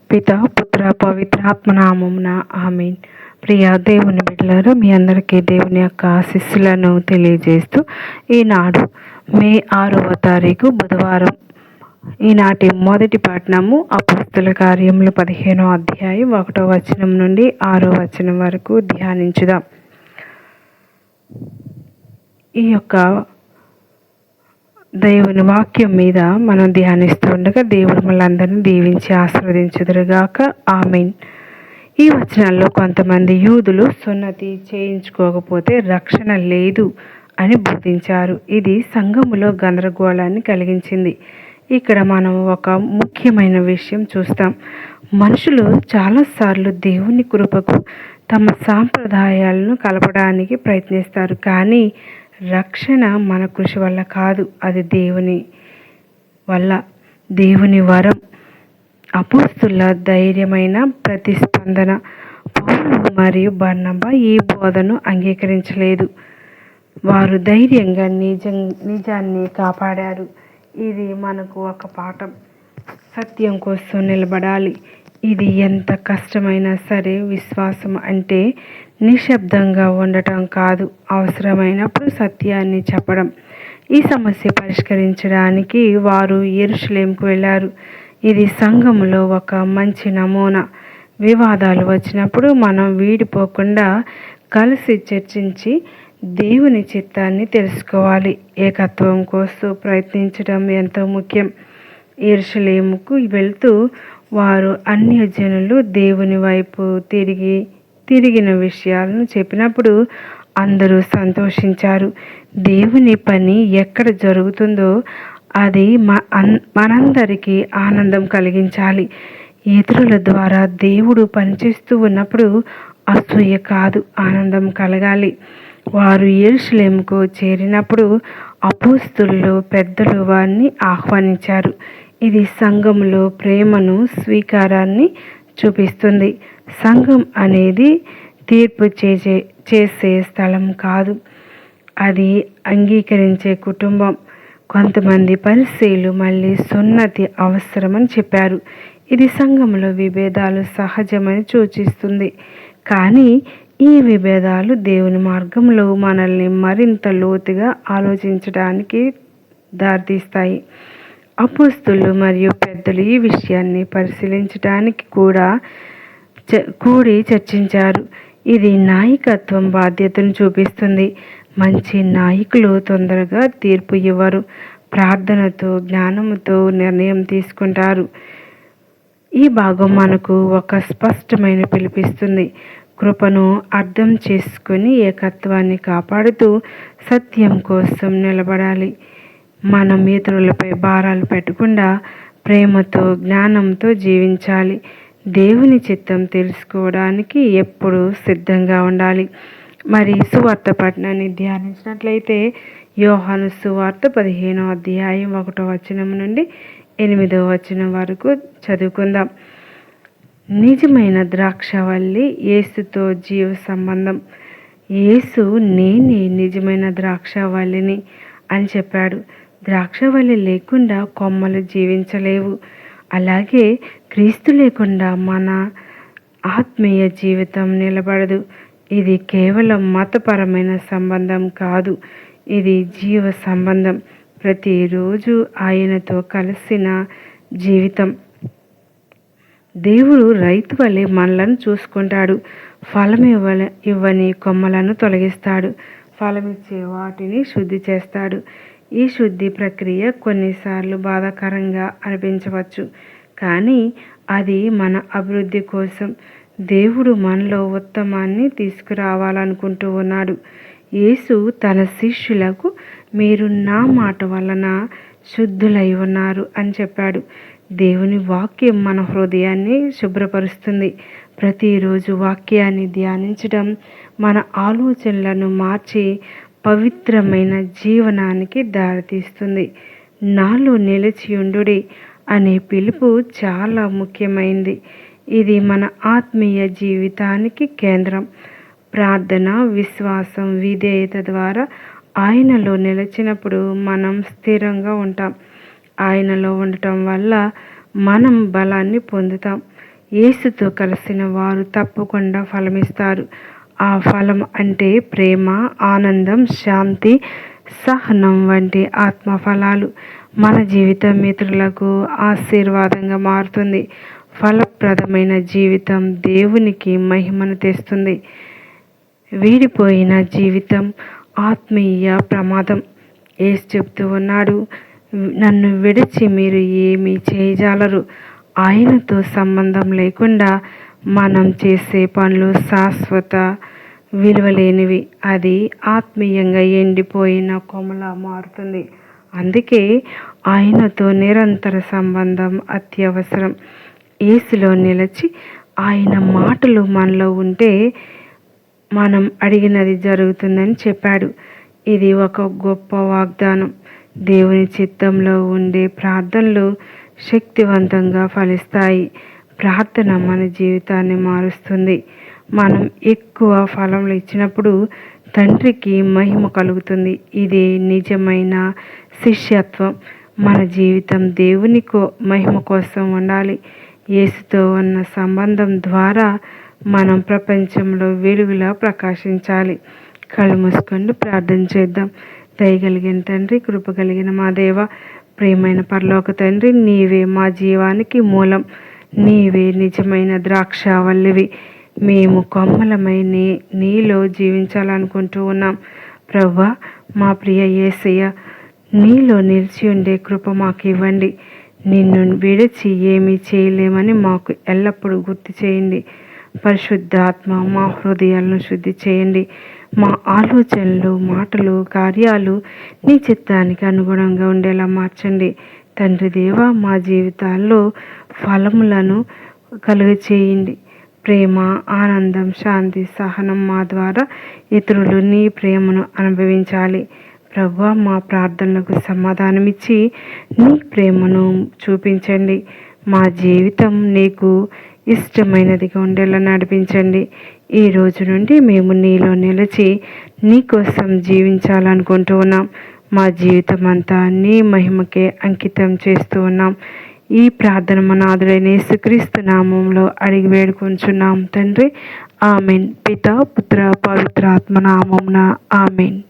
పిత పుత్ర పవిత్రాత్మ నామమున ఆమేన్. ప్రియ దేవుని బిడ్డలారా, మీ అందరికీ దేవుని యొక్క ఆశీస్సులను తెలియజేస్తూ ఈనాడు మే 6వ తారీఖు బుధవారం ఈనాటి మొదటి పట్టణము అపోస్తల కార్యములు 15వ అధ్యాయం 1వ వచనం నుండి 6వ వచనం వరకు ధ్యానించుదాం. ఈ యొక్క దేవుని వాక్యం మీద మనం ధ్యానిస్తూ ఉండగా దేవుడు మనందరినీ దీవించి ఆశీర్వదించుదురుగాక. ఆమేన్. ఈ వచనాల్లో కొంతమంది యూదులు సున్నతి చేయించుకోకపోతే రక్షణ లేదు అని బోధించారు. ఇది సంఘములో గందరగోళాన్ని కలిగించింది. ఇక్కడ మనం ఒక ముఖ్యమైన విషయం చూస్తాం. మనుషులు చాలాసార్లు దేవుని కృపకు తమ సాంప్రదాయాలను కలపడానికి ప్రయత్నిస్తారు. కానీ రక్షణ మన కృషి వల్ల కాదు, అది దేవుని వల్ల, దేవుని వరం. అపోస్తుల ధైర్యమైన ప్రతిస్పందన. పౌలు మరియు బర్నబా ఈ బోధను అంగీకరించలేదు. వారు ధైర్యంగా నిజాన్ని కాపాడారు. ఇది మనకు ఒక పాఠం. సత్యం కోసం నిలబడాలి. ఇది ఎంత కష్టమైనా సరే. విశ్వాసం అంటే నిశ్శబ్దంగా ఉండటం కాదు, అవసరమైనప్పుడు సత్యాన్ని చెప్పడం. ఈ సమస్య పరిష్కరించడానికి వారు యెరూషలేముకు వెళ్ళారు. ఇది సంఘములో ఒక మంచి నమూనా. వివాదాలు వచ్చినప్పుడు మనం వీడిపోకుండా కలిసి చర్చించి దేవుని చిత్తాన్ని తెలుసుకోవాలి. ఏకత్వం కోసం ప్రయత్నించడం ఎంతో ముఖ్యం. యెరూషలేముకు వెళ్తూ వారు అన్యజనులు దేవుని వైపు తిరిగిన విషయాలను చెప్పినప్పుడు అందరూ సంతోషించారు. దేవుని పని ఎక్కడ జరుగుతుందో అది మనందరికీ ఆనందం కలిగించాలి. ఇతరుల ద్వారా దేవుడు పనిచేస్తూ ఉన్నప్పుడు అసూయ కాదు, ఆనందం కలగాలి. వారు యెరూషలేముకు చేరినప్పుడు అపోస్తలులు పెద్దలు వారిని ఆహ్వానించారు. ఇది సంఘంలో ప్రేమను, స్వీకారాన్ని చూపిస్తుంది. సంఘం అనేది తీర్పు చేసే స్థలం కాదు, అది అంగీకరించే కుటుంబం. కొంతమంది పరిసయ్యులు మళ్ళీ సున్నతి అవసరమని చెప్పారు. ఇది సంఘంలో విభేదాలు సహజమని సూచిస్తుంది. కానీ ఈ విభేదాలు దేవుని మార్గంలో మనల్ని మరింత లోతుగా ఆలోచించడానికి దారితీస్తాయి. అపోస్తలులు మరియు పెద్దలు ఈ విషయాన్ని పరిశీలించడానికి కూడి చర్చించారు. ఇది నాయకత్వం బాధ్యతను చూపిస్తుంది. మంచి నాయకులు తొందరగా తీర్పు ఇవ్వరు, ప్రార్థనతో, జ్ఞానంతో నిర్ణయం తీసుకుంటారు. ఈ భాగం మనకు ఒక స్పష్టమైన పిలిపిస్తుంది. కృపను అర్థం చేసుకుని ఏకత్వాన్ని కాపాడుతూ సత్యం కోసం నిలబడాలి. మనం ఇతరులపై భారాలు పెట్టకుండా ప్రేమతో, జ్ఞానంతో జీవించాలి. దేవుని చిత్తం తెలుసుకోవడానికి ఎప్పుడూ సిద్ధంగా ఉండాలి. మరి సువార్త పఠనాన్ని ధ్యానించినట్లయితే యోహాను సువార్త 15వ అధ్యాయం 1వ వచనం నుండి 8వ వచనం వరకు చదువుకుందాం. నిజమైన ద్రాక్షవల్లి యేసుతో జీవ సంబంధం. యేసు నేనే నిజమైన ద్రాక్షవల్లిని అని చెప్పాడు. ద్రాక్షవల్లి లేకుండా కొమ్మలు జీవించలేవు. అలాగే క్రీస్తు లేకుండా మన ఆత్మీయ జీవితం నిలబడదు. ఇది కేవలం మతపరమైన సంబంధం కాదు, ఇది జీవ సంబంధం. ప్రతిరోజు ఆయనతో కలిసిన జీవితం. దేవుడు రైతు వలె మనలను చూసుకుంటాడు. ఫలం ఇవ్వని కొమ్మలను తొలగిస్తాడు, ఫలమిచ్చే వాటిని శుద్ధి చేస్తాడు. ఈ శుద్ధి ప్రక్రియ కొన్నిసార్లు బాధాకరంగా అనిపించవచ్చు, కానీ అది మన అభివృద్ధి కోసం. దేవుడు మనలో ఉత్తమాన్ని తీసుకురావాలనుకుంటూ ఉన్నాడు. యేసు తన శిష్యులకు, మీరు నా మాట వలన శుద్ధులై ఉన్నారు అని చెప్పాడు. దేవుని వాక్యం మన హృదయాన్ని శుభ్రపరుస్తుంది. ప్రతిరోజు వాక్యాన్ని ధ్యానించడం మన ఆలోచనలను మార్చి పవిత్రమైన జీవనానికి దారితీస్తుంది. నాలో నిలిచియుండుడి అనే పిలుపు చాలా ముఖ్యమైనది. ఇది మన ఆత్మీయ జీవితానికి కేంద్రం. ప్రార్థన, విశ్వాసం, విధేయత ద్వారా ఆయనలో నిలిచినప్పుడు మనం స్థిరంగా ఉంటాం. ఆయనలో ఉండటం వల్ల మనం బలాన్ని పొందుతాం. యేసుతో కలిసిన వారు తప్పకుండా ఫలమిస్తారు. ఆ ఫలం అంటే ప్రేమ, ఆనందం, శాంతి, సహనం వంటి ఆత్మఫలాలు. మన జీవితం ఇతరులకు ఆశీర్వాదంగా మారుతుంది. ఫలప్రదమైన జీవితం దేవునికి మహిమను తెస్తుంది. వీడిపోయిన జీవితం ఆత్మీయ ప్రమాదం. యేసు చెప్తూ ఉన్నాడు, నన్ను విడిచి మీరు ఏమీ చేయజాలరు. ఆయనతో సంబంధం లేకుండా మనం చేసే పనులు శాశ్వత విలువలేనివి. అది ఆత్మీయంగా ఎండిపోయిన కొమ్మలా మారుతుంది. అందుకే ఆయనతో నిరంతర సంబంధం అత్యవసరం. యేసులో నిలిచి ఆయన మాటలు మనలో ఉంటే మనం అడిగినది జరుగుతుందని చెప్పాడు. ఇది ఒక గొప్ప వాగ్దానం. దేవుని చిత్తంలో ఉండే ప్రార్థనలు శక్తివంతంగా ఫలిస్తాయి. ప్రార్థన మన జీవితాన్ని మారుస్తుంది. మనం ఎక్కువ ఫలములు ఇచ్చినప్పుడు తండ్రికి మహిమ కలుగుతుంది. ఇదే నిజమైన శిష్యత్వం. మన జీవితం దేవుని మహిమ కోసం ఉండాలి. యేసుతో ఉన్న సంబంధం ద్వారా మనం ప్రపంచంలో వెలుగులా ప్రకాశించాలి. కళ్ళు మూసుకొని ప్రార్థన చేద్దాం. దయగలిగిన తండ్రి, కృప కలిగిన మా దేవ, ప్రియమైన పరలోక తండ్రి, నీవే మా జీవానికి మూలం. నీవే నిజమైన ద్రాక్షావల్లివి. మేము కొమ్మలమై నీలో జీవించాలనుకుంటూ ఉన్నాం. ప్రభువా, మా ప్రియ యేసయ్య, నీలో నిలిచి ఉండే కృప మాకు ఇవ్వండి. నిన్ను విడిచి ఏమీ చేయలేమని మాకు ఎల్లప్పుడూ గుర్తు చేయండి. పరిశుద్ధాత్మ మా హృదయాలను శుద్ధి చేయండి. మా ఆలోచనలు, మాటలు, కార్యాలు నీ చిత్తానికి అనుగుణంగా ఉండేలా మార్చండి. తండ్రి దేవ, మా జీవితాల్లో ఫలములను కలుగచేయండి. ప్రేమ, ఆనందం, శాంతి, సహనం మా ద్వారా ఇతరులు నీ ప్రేమను అనుభవించాలి. ప్రభువా, మా ప్రార్థనలకు సమాధానమిచ్చి నీ ప్రేమను చూపించండి. మా జీవితం నీకు ఇష్టమైనదిగా ఉండేలా నడిపించండి. ఈ రోజు నుండి మేము నీలో నిలిచి నీ కోసం జీవించాలనుకుంటూ ఉన్నాం. మా జీవితం అంతా నీ మహిమకే అంకితం చేస్తూ ఉన్నాం. ఈ ప్రార్థన మన నాథుడైన యేసుక్రీస్తు నామంలో అడిగి వేడుకొంచున్నాం తండ్రి. ఆమెన్. పితా, పుత్ర, పవిత్రాత్మ నామమున ఆమెన్.